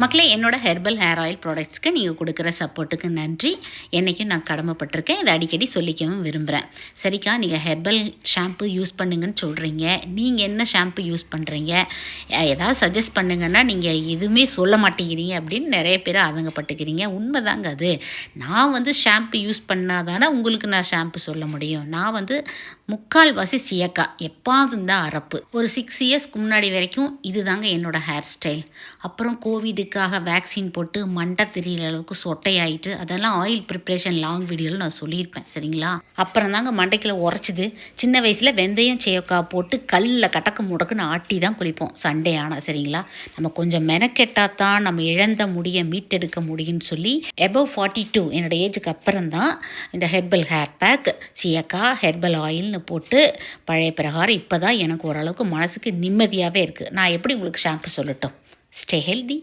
மக்களே, என்னோட herbal hair oil ப்ராடக்ட்ஸ்க்கு நீங்கள் கொடுக்குற சப்போர்ட்டுக்கு நன்றி. என்றைக்கும் நான் கடமைப்பட்டிருக்கேன். இதை அடிக்கடி சொல்லிக்கவும் விரும்புகிறேன். சரிக்கா, நீங்கள் ஹெர்பல் ஷாம்பு யூஸ் பண்ணுங்கன்னு சொல்கிறீங்க. நீங்கள் என்ன ஷாம்பு யூஸ் பண்ணுறீங்க, ஏதாவது சஜஸ்ட் பண்ணுங்கன்னா நீங்கள் எதுவுமே சொல்ல மாட்டேங்கிறீங்க அப்படின்னு நிறைய பேர் ஆதங்கப்பட்டுக்கிறீங்க. உண்மைதாங்க அது. நான் ஷாம்பு யூஸ் பண்ணாதானே உங்களுக்கு நான் ஷாம்பு சொல்ல முடியும். நான் முக்கால்வாசி சியக்கா, எப்பாவது தான் அரப்பு. ஒரு 6 இயர்ஸ்க்கு முன்னாடி வரைக்கும் இதுதாங்க என்னோடய ஹேர் ஸ்டைல். அப்புறம் கோவிடுக்காக வேக்சின் போட்டு மண்டை தெரியல அளவுக்கு சொட்டையாயிட்டு, அதெல்லாம் ஆயில் ப்ரிப்ரேஷன் லாங் வீடியோவில் நான் சொல்லியிருப்பேன். சரிங்களா? அப்புறம் தாங்க மண்டைக்குள்ள உரைச்சிது. சின்ன வயசில் வெந்தயம் சேவக்காய் போட்டு கல்லில் கடக்க முடக்குன்னு ஆட்டி தான் குளிப்போம் சண்டே ஆனால். சரிங்களா? நம்ம கொஞ்சம் மெனக்கெட்டால் தான் நம்ம இழந்த முடிய மீட்டெடுக்க முடியும்னு சொல்லி எபவ் 42 என்னோடய ஏஜுக்கு அப்புறம் தான் இந்த ஹெர்பல் ஹேர் பேக், சியக்கா, ஹெர்பல் ஆயில்னு போட்டு பழைய பிரகாரம் இப்போ தான் எனக்கு ஓரளவுக்கு மனசுக்கு நிம்மதியாகவே இருக்குது. நான் எப்படி உங்களுக்கு ஷாம்பு சொல்லட்டும்? Stay healthy.